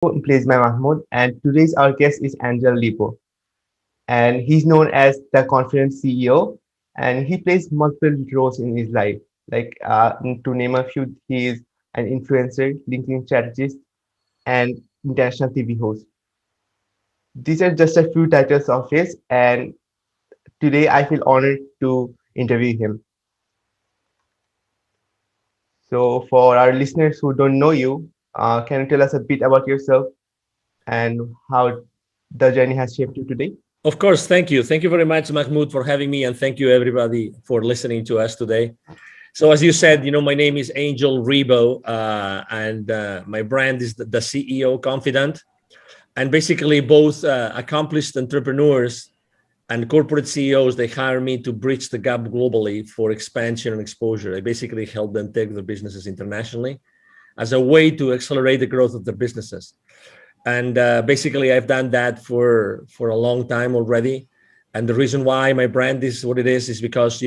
Plays by Mahmoud, and today's our guest is Angel Ribo, and he's known as the Confident CEO, and he plays multiple roles in his life. To name a few, he is an influencer, LinkedIn strategist, and international TV host. These are just a few titles of his, and today I feel honored to interview him. So, for our listeners who don't know you, can you tell us a bit about yourself and how the journey has shaped you today? Of course, thank you. Thank you very much, Mahmoud, for having me, and thank you everybody for listening to us today. So, as you said, my name is Angel Ribo, and my brand is the CEO Confidant. And basically, both accomplished entrepreneurs and corporate CEOs, they hire me to bridge the gap globally for expansion and exposure. I basically help them take their businesses internationally as a way to accelerate the growth of their businesses. And basically, I've done that for a long time already. And the reason why my brand is what it is because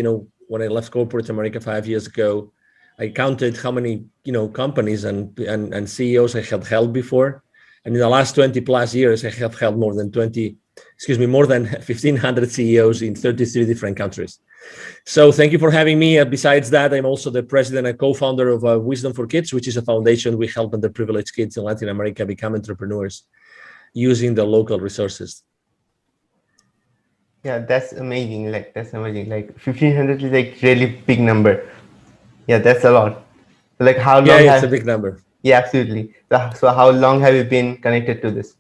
when I left corporate America 5 years ago, I counted how many companies and CEOs I had held before, and in the last 20 plus years, I have held more than 1,500 CEOs in 33 different countries. So thank you for having me. Besides that, I'm also the president and co-founder of Wisdom for Kids, which is a foundation we help underprivileged kids in Latin America become entrepreneurs using the local resources. Yeah, that's amazing. That's amazing. 1,500 is like really big number. Yeah, that's a lot. Like how Yeah, long it's a have? big number. Yeah, absolutely. So how long have you been connected to this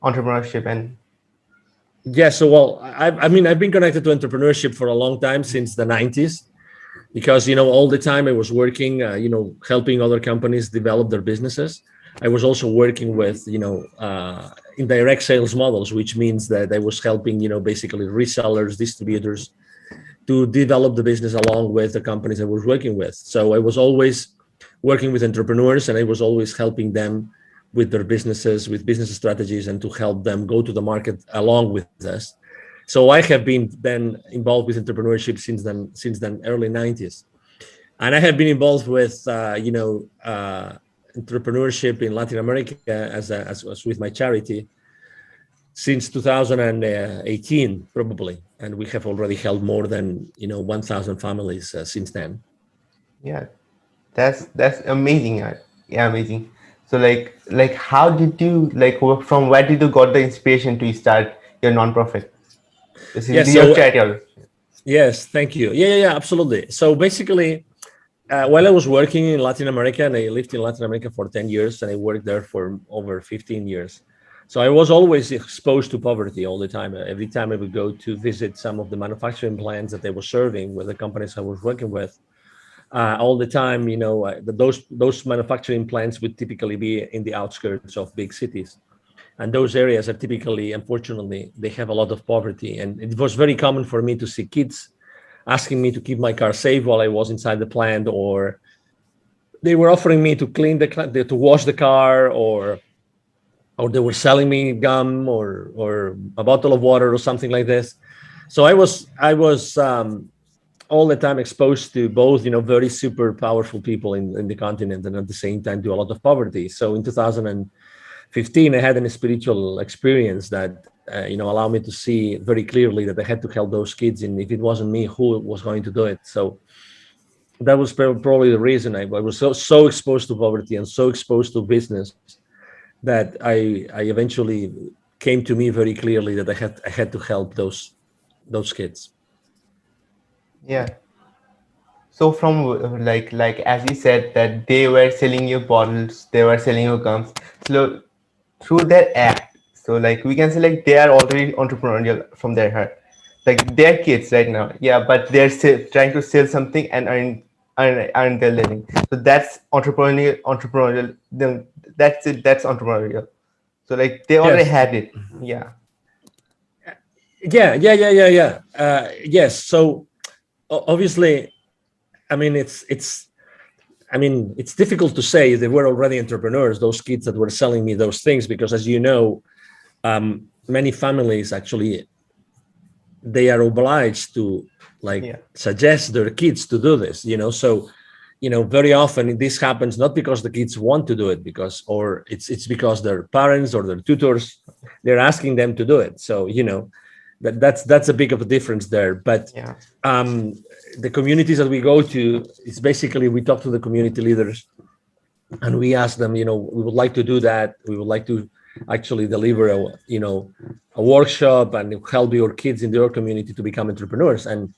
entrepreneurship and? Yeah, so well, I mean, I've been connected to entrepreneurship for a long time, since the 90s, because all the time I was working, helping other companies develop their businesses. I was also working with indirect sales models, which means that I was helping basically resellers, distributors, to develop the business along with the companies I was working with. So I was always working with entrepreneurs, and I was always helping them with their businesses, with business strategies, and to help them go to the market along with us. So I have been then involved with entrepreneurship since then early 90s. And I have been involved with entrepreneurship in Latin America as with my charity since 2018 probably, and we have already helped more than 1,000 families since then. Yeah, that's amazing. Yeah, amazing. So how did you from where did you got the inspiration to start your nonprofit? Yeah, Basically, your so charity. Also. yes, thank you. Yeah, absolutely. So basically, while I was working in Latin America, and I lived in Latin America for 10 years, and I worked there for over 15 years. So I was always exposed to poverty all the time. Every time I would go to visit some of the manufacturing plants that they were serving with the companies I was working with, all the time, those manufacturing plants would typically be in the outskirts of big cities. And those areas are typically, unfortunately, they have a lot of poverty. And it was very common for me to see kids asking me to keep my car safe while I was inside the plant, or they were offering me to clean to wash the car, or they were selling me gum or a bottle of water or something like this. So I was all the time exposed to both, very super powerful people in the continent, and at the same time to a lot of poverty. So in 2015, I had a spiritual experience that allowed me to see very clearly that I had to help those kids, and if it wasn't me, who was going to do it? So that was probably the reason I was so exposed to poverty and so exposed to business that I eventually came to me very clearly that I had to help those kids. Yeah. So from as you said that they were selling you bottles, they were selling you gums. So through their act, so we can say they are already entrepreneurial from their heart. Like they're kids right now, yeah, but they're still trying to sell something and earn their living. So that's entrepreneurial. Then that's it. That's entrepreneurial. So they already Yes. had it. Yeah. Yeah. Yes. So obviously, I mean, it's difficult to say they were already entrepreneurs, those kids that were selling me those things, because as you know, many families actually, they are obliged to Yeah. suggest their kids to do this, so very often this happens not because the kids want to do it, because or it's because their parents or their tutors, they're asking them to do it. So that's a big of a difference there. But Yeah. um, the communities that we go to, it's basically we talk to the community leaders and we ask them, we would like to do that. We would like to actually deliver a workshop and help your kids in your community to become entrepreneurs. And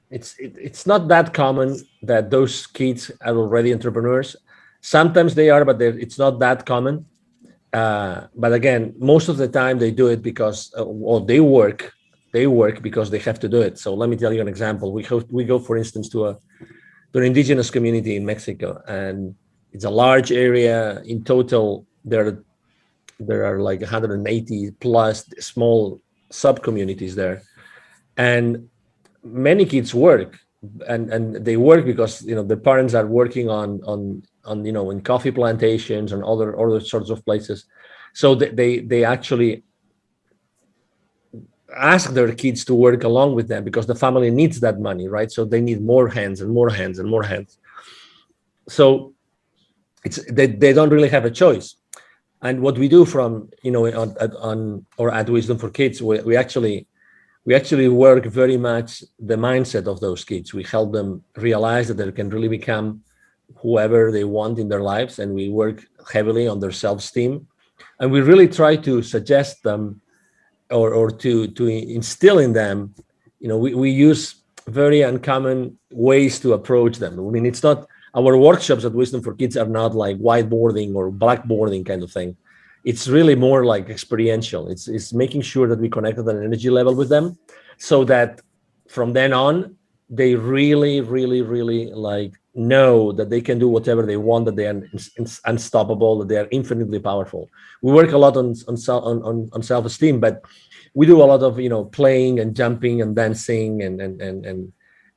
it's not that common that those kids are already entrepreneurs. Sometimes they are, but it's not that common. But again, most of the time they do it because, or they work because they have to do it. So let me tell you an example. We go, for instance, to an indigenous community in Mexico, and it's a large area. In total, there are like 180 plus small sub communities there, and many kids work, and they work because the parents are working on in coffee plantations and other sorts of places. So they actually ask their kids to work along with them because the family needs that money, right? So they need more hands and more hands and more hands. So they don't really have a choice. And what we do from on or at Wisdom for Kids, we actually work very much the mindset of those kids. We help them realize that they can really become whoever they want in their lives, and we work heavily on their self-esteem. And we really try to suggest them, or to instill in them. We use very uncommon ways to approach them. I mean, it's not, our workshops at Wisdom for Kids are not like whiteboarding or blackboarding kind of thing. It's really more like experiential. It's making sure that we connect at an energy level with them, so that from then on they really, really, really like know that they can do whatever they want, that they are unstoppable, that they are infinitely powerful. We work a lot on self-esteem, but we do a lot of playing and jumping and dancing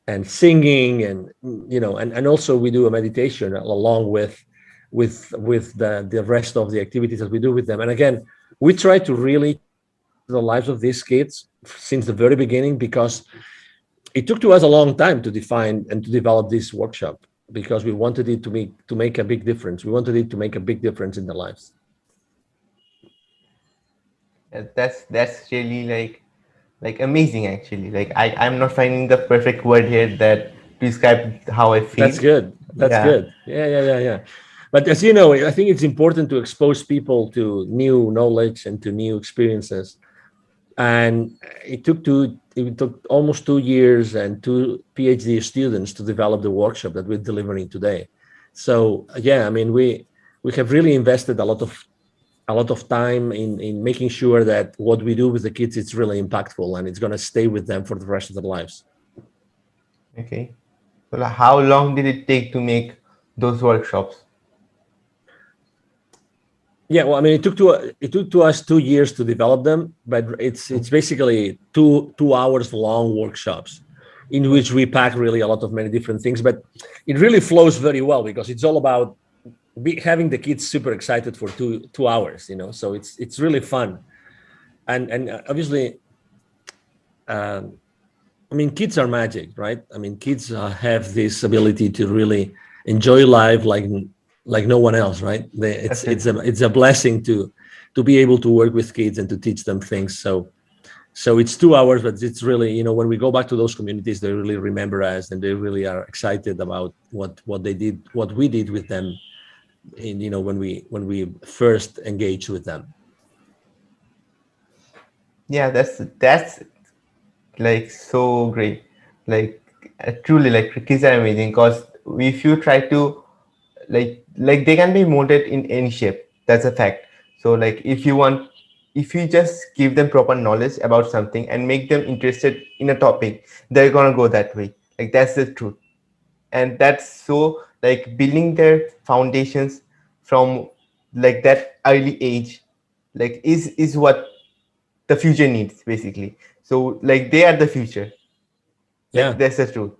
and singing, and also we do a meditation along with the rest of the activities that we do with them. And again, we try to really change the lives of these kids since the very beginning, because it took to us a long time to define and to develop this workshop, because we wanted it to make a big difference. We wanted it to make a big difference in their lives. That's really like amazing actually. Like I'm not finding the perfect word here that to describe how I That's feel. good. That's Yeah. good. Yeah, yeah, yeah, yeah. But as you know, I think it's important to expose people to new knowledge and to new experiences. And it took almost 2 years and two PhD students to develop the workshop that we're delivering today. So yeah, I mean, we have really invested a lot of time in making sure that what we do with the kids is really impactful and it's going to stay with them for the rest of their lives. Okay. So like, how long did it take to make those workshops? Yeah, well, I mean, it took to us 2 years to develop them, but it's basically two hours long workshops in which we pack really a lot of many different things. But it really flows very well because it's all about having the kids super excited for two hours. So it's really fun, and obviously, um, I mean, kids are magic, right? I mean, kids have this ability to really enjoy life like no one else, right? It's a blessing to be able to work with kids and to teach them things. So it's 2 hours, but it's really, when we go back to those communities, they really remember us and they really are excited about what they did, what we did with them, in when we first engaged with them. Yeah, that's like so great. Like truly, like kids are amazing because if you try to like they can be molded in any shape. That's a fact. So like if you just give them proper knowledge about something and make them interested in a topic, they're gonna go that way. Like that's the truth. And that's so like building their foundations from like that early age like is what the future needs basically. So like they are the future. Yeah, That's the truth.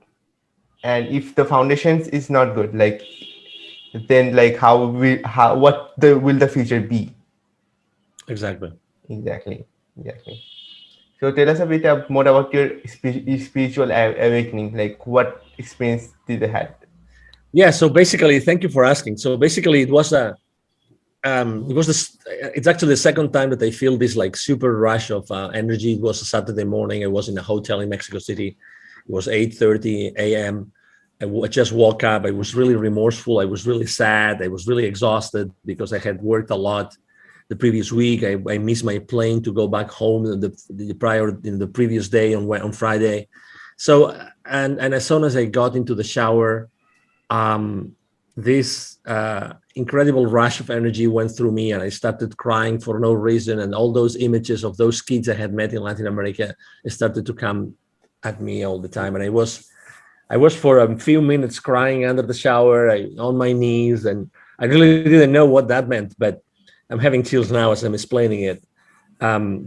And if the foundations is not good, like then like how what the will the future be? exactly. Exactly. Exactly. So tell us a bit more about your spiritual awakening. Like what experience did you had? Yeah. So basically, thank you for asking. So basically, it was this. It's actually the second time that I feel this like super rush of energy. It was a Saturday morning. I was in a hotel in Mexico City. It was 8:30 a.m. I just woke up. I was really remorseful. I was really sad. I was really exhausted because I had worked a lot the previous week. I missed my plane to go back home the previous day on Friday. So and as soon as I got into the shower, um, this incredible rush of energy went through me, and I started crying for no reason. And all those images of those kids I had met in Latin America started to come at me all the time. And I was for a few minutes crying under the shower, on my knees, and I really didn't know what that meant. But I'm having chills now as I'm explaining it,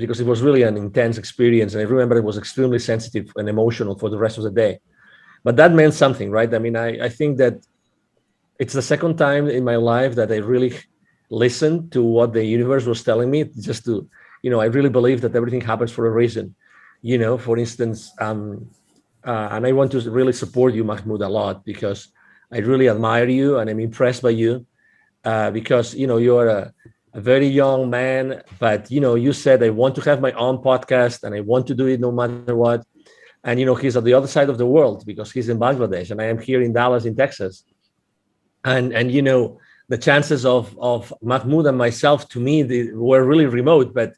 because it was really an intense experience, and I remember it was extremely sensitive and emotional for the rest of the day. But that meant something, right? I mean, I think that it's the second time in my life that I really listened to what the universe was telling me. Just to, I really believe that everything happens for a reason. For instance, and I want to really support you, Mahmoud, a lot, because I really admire you and I'm impressed by you, because you're a very young man, but you said I want to have my own podcast and I want to do it no matter what. And he's at the other side of the world because he's in Bangladesh and I am here in Dallas, in Texas. And the chances of Mahmoud and myself, to me, they were really remote. But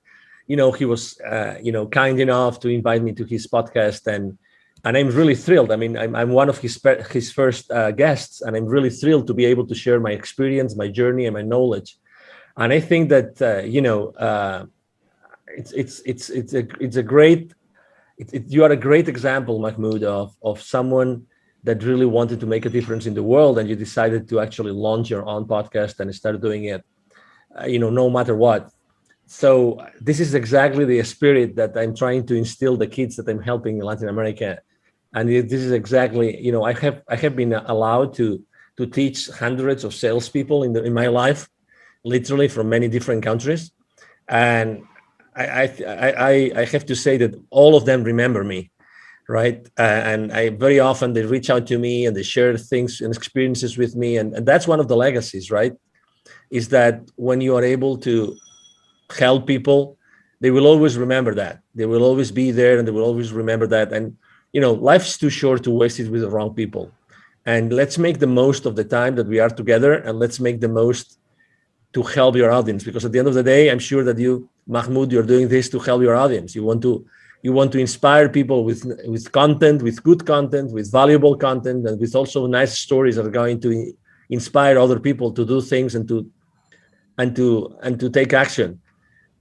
he was kind enough to invite me to his podcast, and I'm really thrilled. I mean, I'm one of his first guests, and I'm really thrilled to be able to share my experience, my journey, and my knowledge. And I think that it's a great you are a great example, Mahmoud, of someone that really wanted to make a difference in the world, and you decided to actually launch your own podcast and start doing it, no matter what. So this is exactly the spirit that I'm trying to instill the kids that I'm helping in Latin America, and this is exactly, I have been allowed to teach hundreds of salespeople in my life, literally from many different countries, and I have to say that all of them remember me, right? And I very often they reach out to me and they share things and experiences with me, and that's one of the legacies, right? Is that when you are able to help people, they will always remember that. They will always be there, and they will always remember that. And life's too short to waste it with the wrong people. And let's make the most of the time that we are together, and let's make the most to help your audience, because at the end of the day, I'm sure that you, Mahmoud, you're doing this to help your audience. You want to inspire people with content, with good content, with valuable content, and with also nice stories that are going to inspire other people to do things and to take action.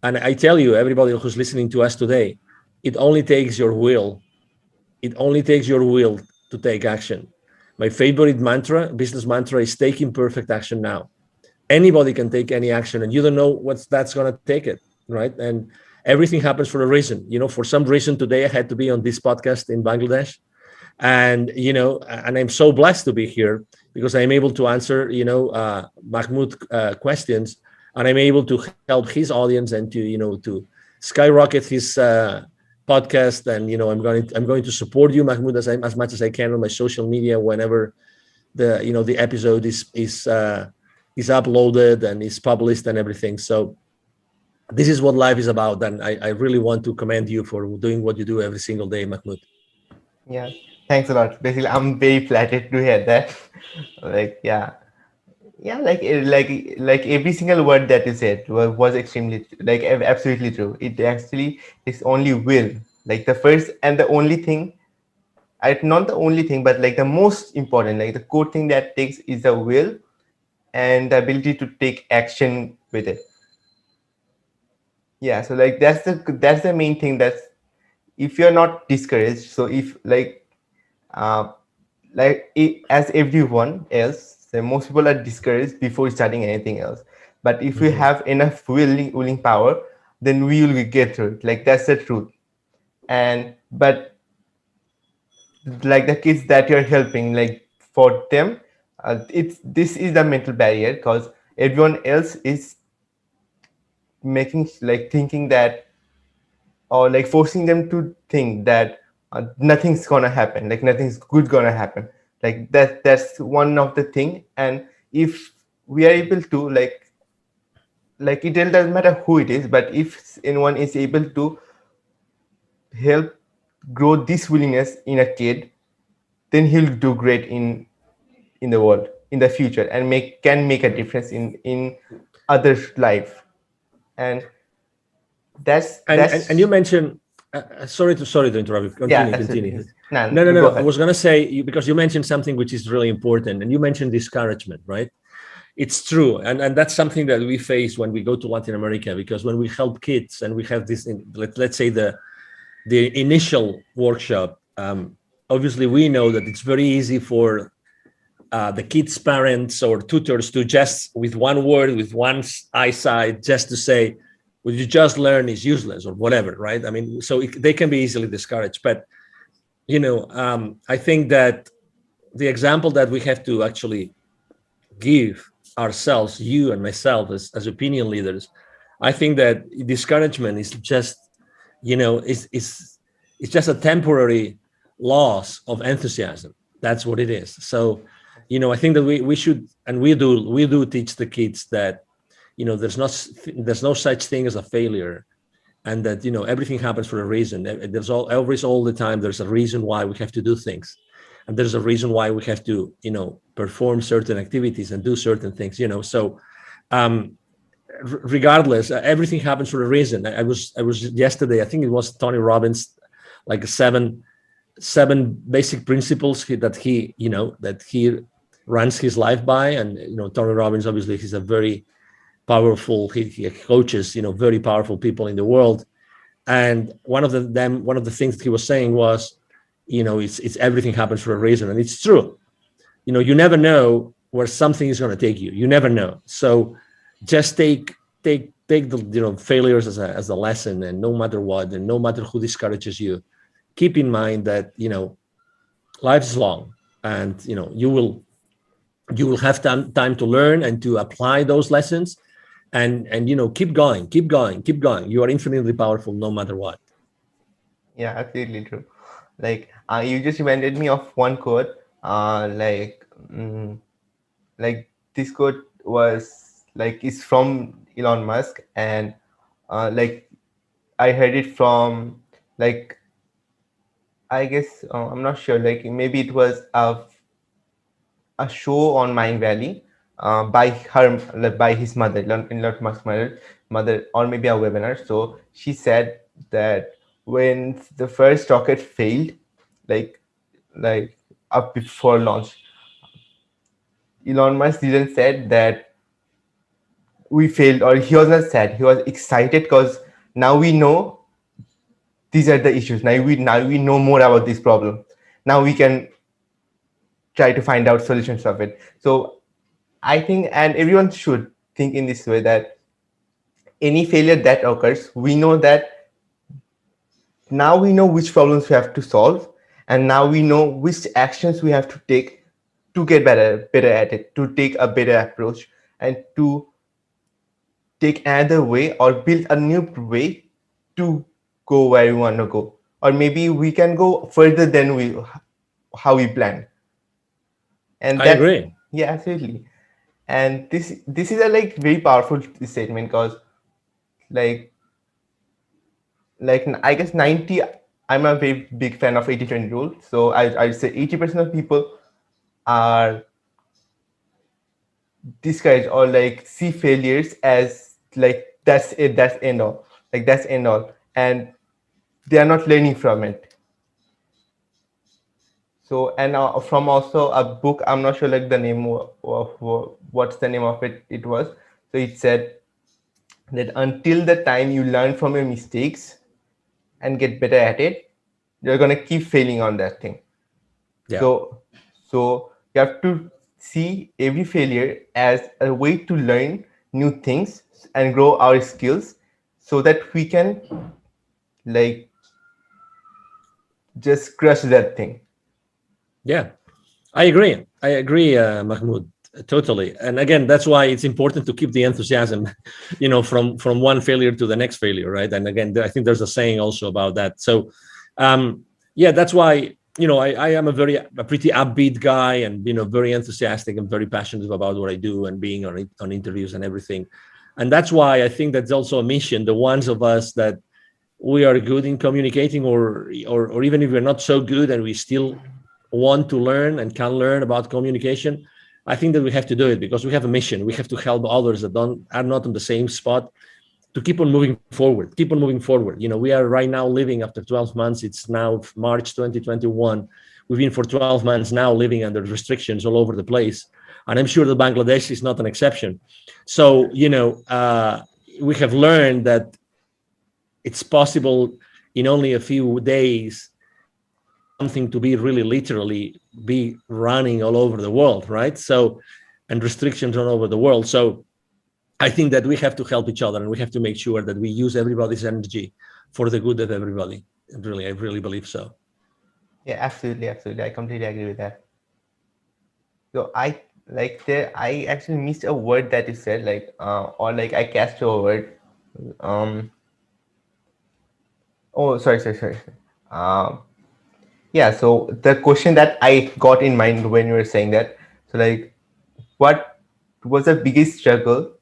And I tell you, everybody who's listening to us today, it only takes your will. It only takes your will to take action. My favorite business mantra, is taking perfect action now. Anybody can take any action, and you don't know what's that's going to take it, right? And everything happens for a reason. For some reason today I had to be on this podcast in Bangladesh, and I'm so blessed to be here because I'm able to answer Mahmoud questions, and I'm able to help his audience and to skyrocket his podcast. And I'm going to support you, Mahmoud, as much as I can on my social media whenever the episode is uploaded and is published and everything. So this is what life is about, and I really want to commend you for doing what you do every single day, Mahmoud. Yeah, thanks a lot. Basically, I'm very flattered to hear that. Like, yeah, yeah, like every single word that you said was extremely like absolutely true. It actually is only will, like the first and the only thing. Not the only thing, but like the most important, like the core thing that takes is the will and the ability to take action with it. Yeah, so like that's the main thing. That's if you're not discouraged. So if uh, as everyone else, so most people are discouraged before starting anything else. But if we Mhm. have enough willing power, then we will get through it. Like that's the truth. And but like the kids that you're helping, like for them, it's this is the mental barrier because everyone else is making like thinking that or like forcing them to think that nothing's gonna happen, like nothing's good gonna happen. Like that's one of the thing. And if we are able to like it doesn't matter who it is, but if anyone is able to help grow this willingness in a kid, then he'll do great in the world in the future, and make a difference in others life. And And you that's mentioned, sorry to interrupt you. yeah, Continue, absolutely. continue. Yes. Nah, No, no, go no. I ahead. was gonna say because you mentioned something which is really important, and you mentioned discouragement, right? It's true, and that's something that we face when we go to Latin America, because when we help kids and we have this, let's say the initial workshop, obviously we know that it's very easy for the kids' parents or tutors to just with one word, with one eyesight, just to say, "What you just learn is useless" or whatever, right? I mean, so they can be easily discouraged. But I think that the example that we have to actually give ourselves, you and myself, as opinion leaders, I think that discouragement is just, it's just a temporary loss of enthusiasm. That's what it is. So, I think that we should, and we do teach the kids that, there's no such thing as a failure, and that everything happens for a reason. There's all the time there's a reason why we have to do things, and there's a reason why we have to perform certain activities and do certain things. So um regardless, everything happens for a reason. I was yesterday, I think it was Tony Robbins, like seven basic principles that he runs his life by. And Tony Robbins, obviously, he's a very powerful, he coaches very powerful people in the world. And one of the things that he was saying was, it's everything happens for a reason. And it's true. You never know where something is going to take you. You never know. So just take the failures as a lesson, and no matter what, and no matter who discourages you, keep in mind that life is long, and you will have time to learn and to apply those lessons, and keep going, keep going, keep going. You are infinitely powerful no matter what. Yeah, absolutely true. Like you just reminded me of one quote. Like this quote was like is from Elon Musk, and like I heard it from like I guess I'm not sure. Like maybe it was a show on Mind Valley by her like, by his mother, Elon Musk's mother, or maybe a webinar. So she said that when the first rocket failed, like like up before launch, Elon Musk didn't said that we failed, or he was not sad. He was excited because now we know these are the issues. Now we know more about this problem. Now we can try to find out solutions of it. So I think, and everyone should think in this way, that any failure that occurs, we know that now we know which problems we have to solve, and now we know which actions we have to take to get better at it, to take a better approach, and to take another way or build a new way to go where we want to go, or maybe we can go further than we how we planned. And I that's, agree. yeah, absolutely. And this is a like very powerful statement, because like I guess 90, I'm a very big fan of 80/20 rule. So I'd say 80% of people are discouraged or like see failures as like that's it, that's end all, like that's end all, and they are not learning from it. So, and from also a book, I'm not sure like the name of what's the name of it, it was. So it said that until the time you learn from your mistakes and get better at it, you're gonna keep failing on that thing. Yeah. So so you have to see every failure as a way to learn new things and grow our skills, so that we can like just crush that thing. Yeah, I agree. I agree, Mahmoud. Totally. And again, that's why it's important to keep the enthusiasm, from one failure to the next failure, right? And again, I think there's a saying also about that. So, yeah, that's why, I am a pretty upbeat guy, and very enthusiastic and very passionate about what I do, and being on interviews and everything. And that's why I think that's also a mission. The ones of us that we are good in communicating, or even if we're not so good and we still want to learn and can learn about communication, I think that we have to do it because we have a mission. We have to help others that are not on the same spot, to keep on moving forward, we are right now living, after 12 months, it's now March 2021. We've been for 12 months now living under restrictions all over the place, and I'm sure that Bangladesh is not an exception. So we have learned that it's possible in only a few days for something to be really literally be running all over the world, right? So, and restrictions all over the world. So I think that we have to help each other, and we have to make sure that we use everybody's energy for the good of everybody. Really, I really believe so. Yeah, absolutely, absolutely. I completely agree with that. So I actually missed a word that you said, or like I cast a word. Um. Oh, sorry. Um. Yeah. So the question that I got in mind when you were saying that, so like, what was the biggest struggle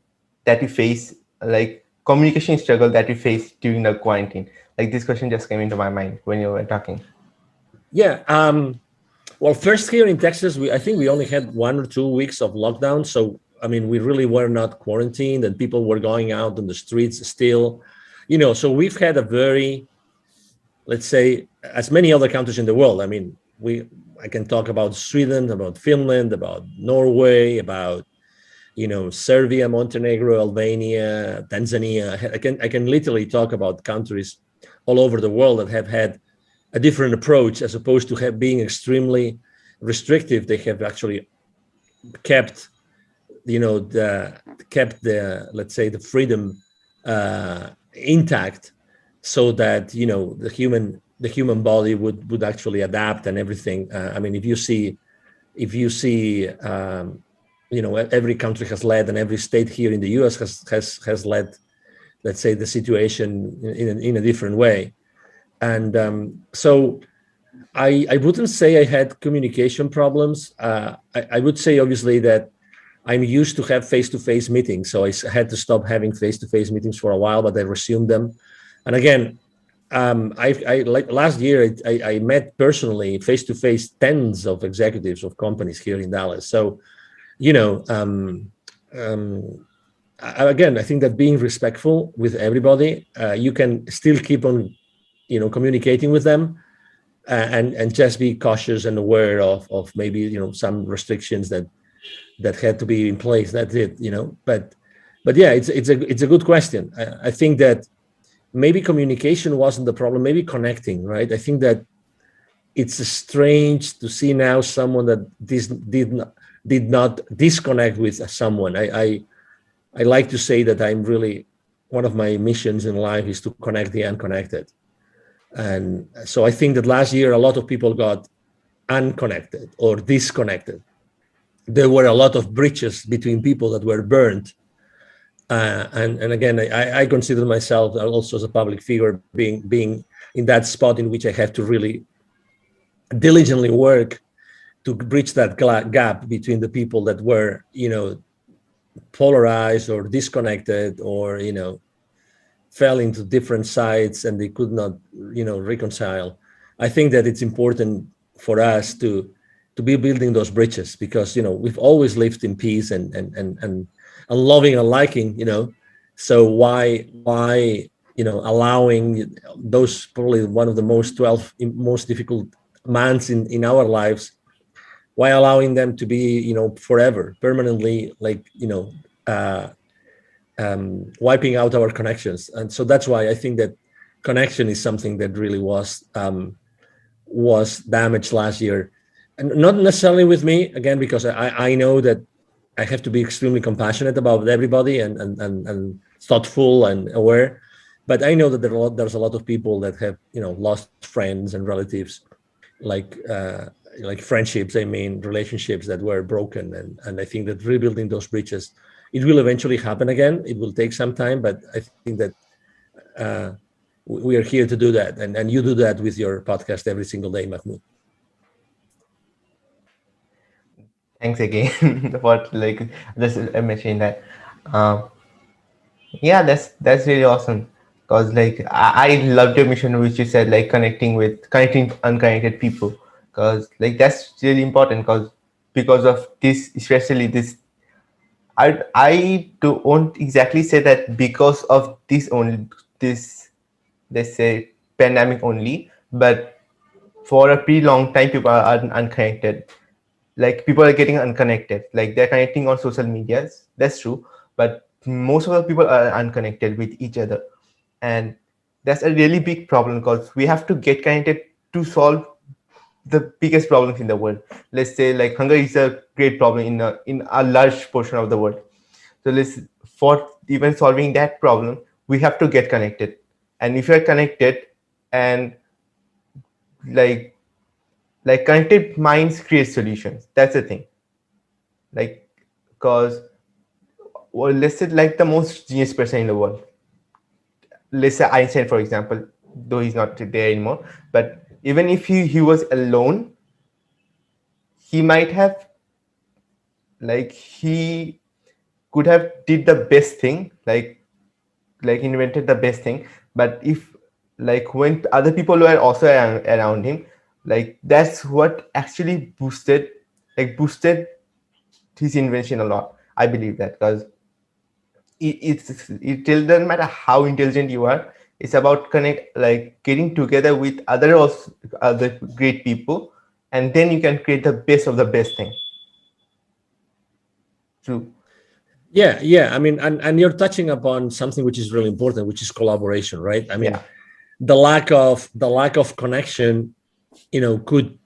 that you face, like communication struggle that you faced during the quarantine? Like this question just came into my mind when you were talking. Yeah. Well, first, here in Texas, I think we only had 1 or 2 weeks of lockdown. So, I mean, we really were not quarantined, and people were going out on the streets still. So we've had a very, let's say, as many other countries in the world. I mean, I can talk about Sweden, about Finland, about Norway, about Serbia, Montenegro, Albania, Tanzania. I can literally talk about countries all over the world that have had a different approach, as opposed to being extremely restrictive. They have actually kept, the, let's say, the freedom intact, so that the human body would actually adapt and everything. I mean, if you see every country has led, and every state here in the US has led, let's say, the situation in a different way. And so I wouldn't say I had communication problems. I would say, obviously, that I'm used to have face-to-face meetings, so I had to stop having face-to-face meetings for a while, but I resumed them. And again, I like last year, I met personally face-to-face tens of executives of companies here in Dallas. So, you know, again, I think that being respectful with everybody, you can still keep on, communicating with them, and just be cautious and aware of maybe some restrictions that had to be in place. That's it. But yeah, it's a good question. I think that maybe communication wasn't the problem. Maybe connecting, right? I think that it's strange to see now someone that did not disconnect with someone. I like to say that I'm really, one of my missions in life is to connect the unconnected. And so I think that last year a lot of people got unconnected or disconnected. There were a lot of bridges between people that were burned. And again, I consider myself also as a public figure being in that spot in which I have to really diligently work to bridge that gap between the people that were, polarized or disconnected, or, fell into different sides and they could not, reconcile. I think that it's important for us to be building those bridges, because, we've always lived in peace and loving and liking, so why allowing those, probably one of the most difficult months in our lives, why allowing them to be, forever, permanently, like, wiping out our connections. And so that's why I think that connection is something that really was damaged last year, and not necessarily with me, again, because I know that I have to be extremely compassionate about everybody, and thoughtful and aware. But I know that there's a lot of people that have, lost friends and relatives, like, like friendships, I mean relationships that were broken, and I think that rebuilding those bridges, it will eventually happen again. It will take some time, but I think that uh, we are here to do that, and you do that with your podcast every single day, Mahmoud. Thanks again for like just mentioning that. Um, yeah, that's really awesome. Cause like I loved your mission, which you said like connecting unconnected people. Cause like that's really important. Cause because of this, especially this, I don't exactly say that because of this only this, let's say, pandemic only, but for a pretty long time people are unconnected. Like people are getting unconnected, like they're connecting on social medias, that's true, but most of the people are unconnected with each other. And that's a really big problem because we have to get connected to solve the biggest problems in the world. Let's say like hunger is a great problem in a large portion of the world. So let's, for even solving that problem, we have to get connected. And if you're connected, and like connected minds create solutions, that's the thing. Like, because, well, let's say like the most genius person in the world, let's say Einstein for example, though he's not there anymore, but even if he was alone, he might have, like, he could have did the best thing, like invented the best thing. But if, like, when other people were also around him, like that's what actually boosted his invention a lot. I believe that, because it doesn't matter how intelligent you are. It's about like getting together with other great people, and then you can create the best of the best thing. True. Yeah, yeah. I mean, and you're touching upon something which is really important, which is collaboration, right? I Yeah. mean, the lack of connection, could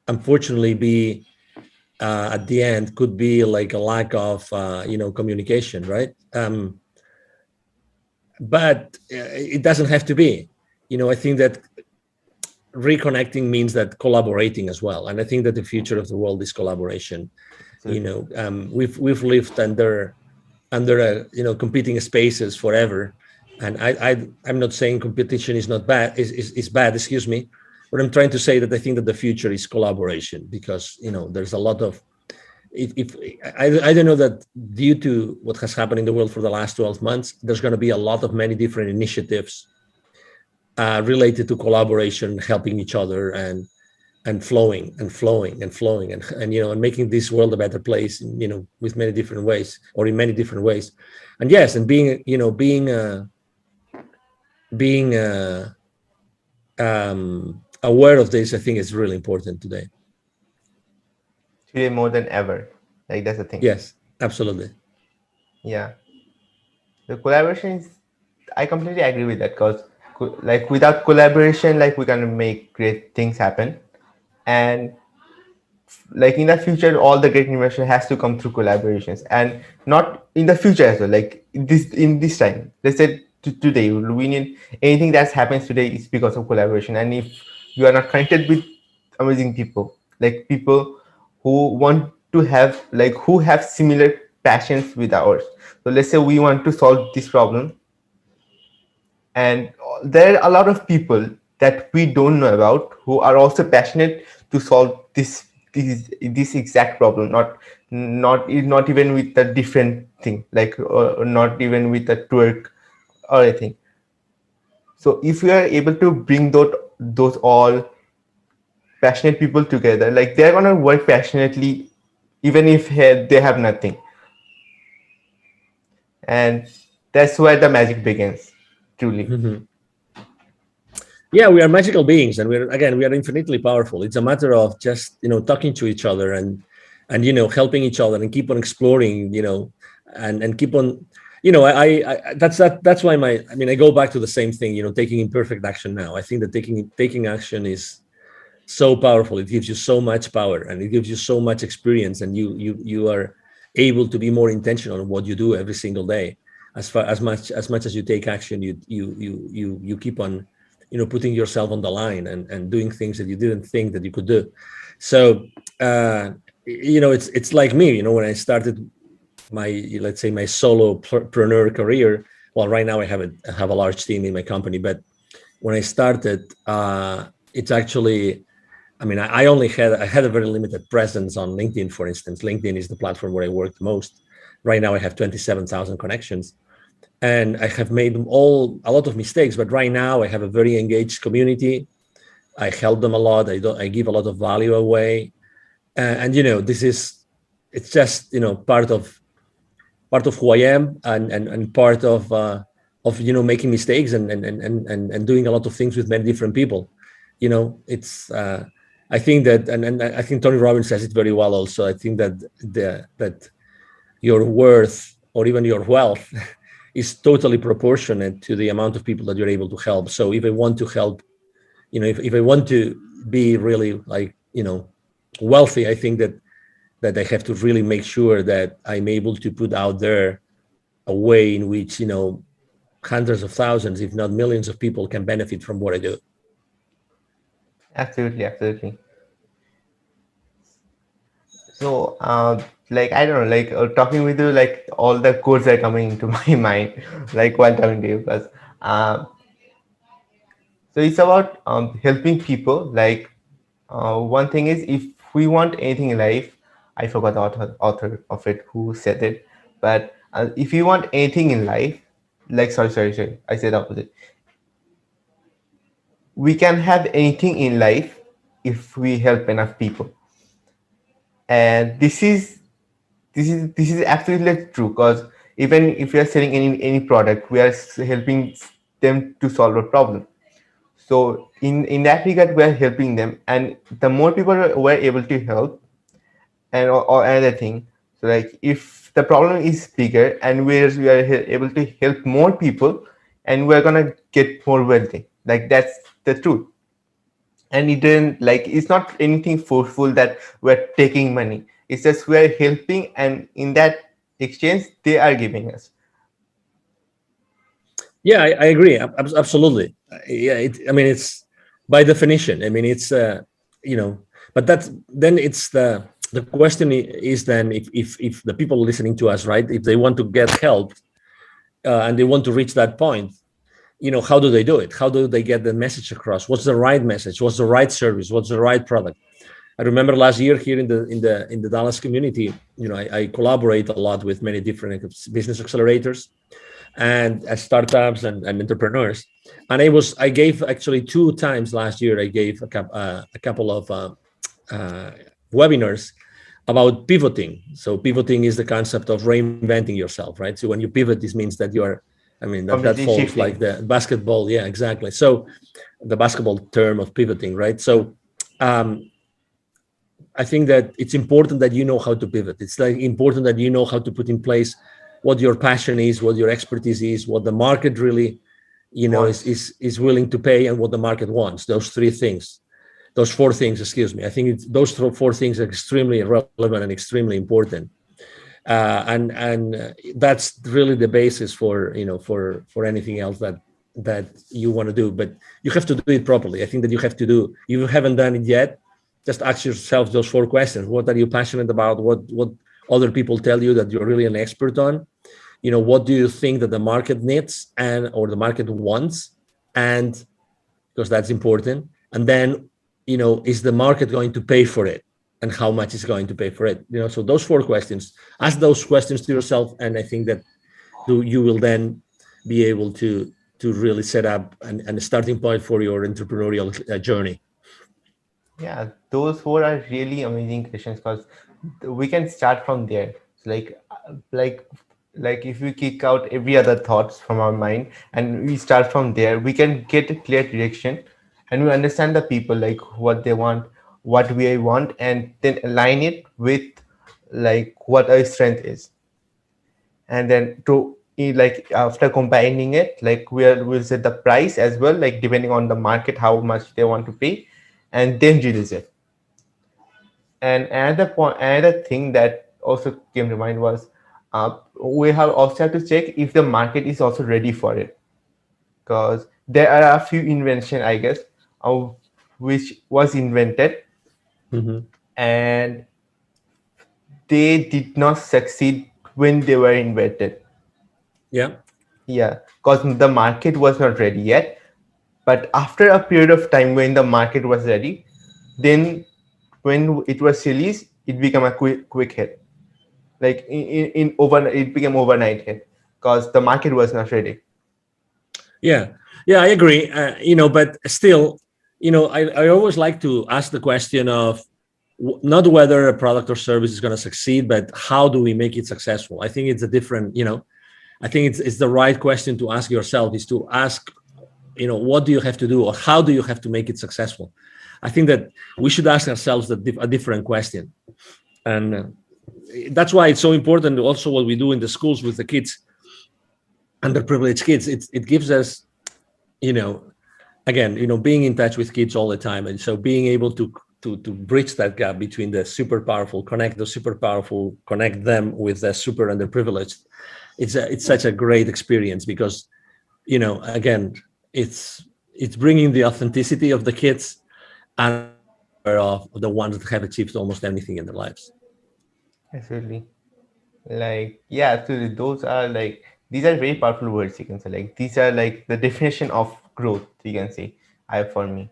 unfortunately be at the end could be like a lack of communication, right? But it doesn't have to be. I think that reconnecting means that collaborating as well, and I think that the future of the world is collaboration. Absolutely. We've lived under competing spaces forever, and I'm not saying competition is not bad, is bad, excuse me, but I'm trying to say that I think that the future is collaboration, because there's a lot of, if I don't know, that due to what has happened in the world for the last 12 months, there's going to be a lot of many different initiatives related to collaboration, helping each other, and flowing and flowing and flowing, and making this world a better place, with many different ways, or in many different ways. And yes, and being aware of this, I think, is really important today. Today more than ever. Like that's the thing. Yes, absolutely. Yeah. The collaboration is, I completely agree with that, because like without collaboration, like we can make great things happen. And like in the future, all the great innovation has to come through collaborations, and not in the future as well, like in this time, let's say today we need anything that happens today is because of collaboration. And if you are not connected with amazing people, like people who want to have, like who have similar passions with ours, so let's say we want to solve this problem, and there are a lot of people that we don't know about who are also passionate to solve this exact problem, not even with a different thing, like not even with a twerk or anything. So if we are able to bring those all passionate people together, like they're gonna work passionately even if they have nothing. And that's where the magic begins, truly. Mhm. Yeah, we are magical beings, and we are infinitely powerful. It's a matter of just talking to each other, and helping each other, and keep on exploring, and keep on, that's why I go back to the same thing, taking imperfect action now. I think that taking action is so powerful. It gives you so much power, and it gives you so much experience, and you are able to be more intentional in what you do every single day. As much as you take action, you keep on putting yourself on the line, and doing things that you didn't think that you could do. So uh, it's like me. When I started my, let's say, my solopreneur career. Well, right now I have a large team in my company, but when I started, it's actually, I mean, I had a very limited presence on LinkedIn, for instance. LinkedIn is the platform where I work the most. Right now, I have 27,000 connections, and I have made a lot of mistakes. But right now, I have a very engaged community. I help them a lot. I give a lot of value away, and this is, it's just part of who I am, and part of making mistakes, and doing a lot of things with many different people. It's I think that, and I think Tony Robbins says it very well also. I think that that your worth, or even your wealth, is totally proportionate to the amount of people that you're able to help. So if I want to help, if I want to be really, like, wealthy, I think that I have to really make sure that I'm able to put out there a way in which hundreds of thousands, if not millions, of people can benefit from what I do. Absolutely, absolutely. So, like I don't know, like talking with you, like all the codes are coming into my mind, like while talking to you, because um, so it's about helping people. Like one thing is, if we want anything in life, I forgot the author of it who said it, but if you want anything in life, like sorry, I said the opposite. We can have anything in life if we help enough people, and this is absolutely true, because even if we are selling any product, we are helping them to solve a problem. So in that regard, we are helping them, and the more people we're able to help, and or another thing, so like if the problem is bigger and we are able to help more people, and we're gonna get more wealthy, like that's the truth. And it didn't, like, it's not anything forceful that we're taking money, it's just we're helping, and in that exchange they are giving us. Yeah, I agree. Absolutely. Yeah, I mean, it's by definition. I mean, it's you know, but that's then it's the question is then, if the people listening to us, right, if they want to get help, and they want to reach that point, how do they do it? How do they get the message across? What's the right message? What's the right service? What's the right product? I remember last year here in the Dallas community, I collaborate a lot with many different business accelerators and startups and entrepreneurs. And I gave actually 2 times last year. I gave a couple of uh, webinars about pivoting. So pivoting is the concept of reinventing yourself, right? So when you pivot, this means that you are, I mean, that Completely falls like shifting. the basketball. Yeah, exactly. So the basketball term of pivoting, right? So um, I think that it's important that you know how to pivot. It's like important that you know how to put in place what your passion is, what your expertise is, what the market really, Wants. is willing to pay, and what the market wants. Those 3 things, those 4 things, excuse me. I think those 4 things are extremely relevant and extremely important. And that's really the basis for anything else that you want to do. But you have to do it properly. I think that you have to do. If you haven't done it yet, just ask yourself those 4 questions. What are you passionate about? What other people tell you that you're really an expert on? What do you think that the market needs and or the market wants? And because that's important. And then, is the market going to pay for it? And how much is going to pay for it? So those 4 questions, ask those questions to yourself. And I think that you will then be able to really set up a starting point for your entrepreneurial journey. Yeah, those four are really amazing questions, because we can start from there. So like if we kick out every other thoughts from our mind and we start from there, we can get a clear direction, and we understand the people, like what they want, what we want, and then align it with like what our strength is. And then to like after combining it, like we'll set the price as well, like depending on the market how much they want to pay, and then release it. And another thing that also came to mind was we have also have to check if the market is also ready for it, because there are a few invention, I guess, which was invented, Hmm. and they did not succeed when they were invented. Yeah. Yeah, because the market was not ready yet. But after a period of time when the market was ready, then when it was released, it became a quick hit. Like in overnight, it became overnight hit because the market was not ready. Yeah, yeah, I agree. But still, I always like to ask the question of not whether a product or service is going to succeed, but how do we make it successful? I think it's a different, I think it's the right question to ask yourself is to ask, what do you have to do or how do you have to make it successful? I think that we should ask ourselves a different question. And that's why it's so important also what we do in the schools with the kids, underprivileged kids. It gives us, you know, again, being in touch with kids all the time, and so being able to bridge that gap between the super powerful, connect the super powerful, connect them with the super underprivileged. It's such a great experience because, again, it's bringing the authenticity of the kids and also the power of the ones that have achieved almost anything in their lives. Absolutely. Like, yeah, absolutely. Those are like, these are very powerful words, you can say. Like, these are like the definition of growth, you can say, I for me.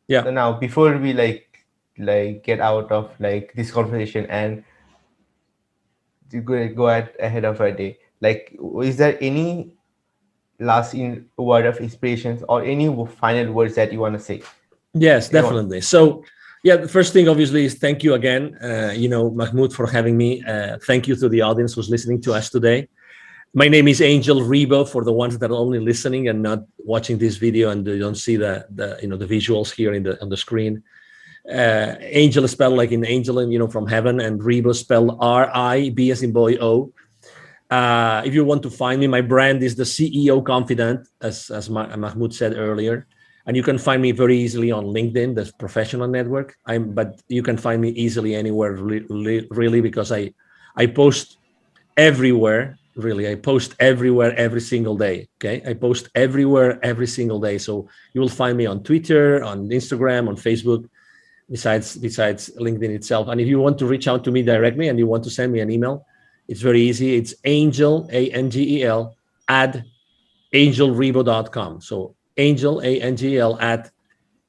Yeah. So now, before we like get out of like this conversation and to go ahead of our day, like, is there any last word of inspirations or any final words that you want to say? Yes, Anyone? definitely. So, yeah, the first thing obviously is thank you again, Mahmoud, for having me. Thank you to the audience who's listening to us today. My name is Angel Ribo for the ones that are only listening and not watching this video and they don't see the visuals here on the screen. Angel is spelled like in angel, and from heaven, and Ribo spelled R-I-B as in boy O. If you want to find me, my brand is the CEO Confidant, as Mahmoud said earlier, and you can find me very easily on LinkedIn, the professional network. But you can find me easily anywhere, really, because I post everywhere. Really, I post everywhere every single day. Okay, I post everywhere every single day. So you will find me on Twitter, on Instagram, on Facebook, besides LinkedIn itself. And if you want to reach out to me directly and you want to send me an email, it's very easy. It's Angel, Angel, at angelribo.com. So Angel, Angel, at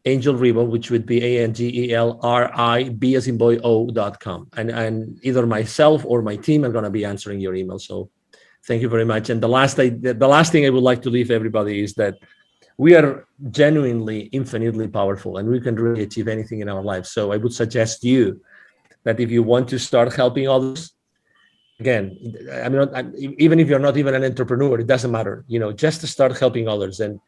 angelribo, which would be ANGELRIB as in boy O.com. And either myself or my team are going to be answering your email. So thank you very much. And the last thing I would like to leave everybody is that we are genuinely infinitely powerful and we can really achieve anything in our lives. So I would suggest you that if you want to start helping others, again, even if you're not even an entrepreneur, it doesn't matter, just to start helping others. And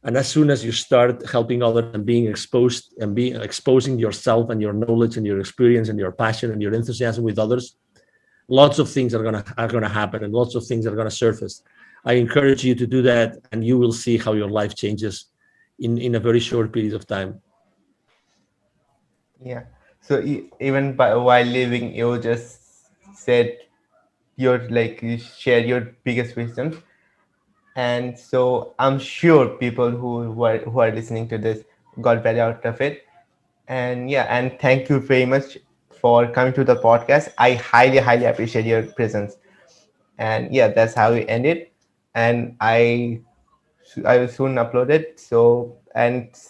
as soon as you start helping others and being exposed and being exposing yourself and your knowledge and your experience and your passion and your enthusiasm with others, lots of things are gonna happen and lots of things are gonna surface. I encourage you to do that, and you will see how your life changes in a very short period of time. Yeah. So even while living, you just said your like you share your biggest wisdom, and so I'm sure people who are listening to this got value out of it. And yeah, and thank you very much for coming to the podcast. I highly appreciate your presence. And yeah, that's how we end it. And I will soon upload it. So and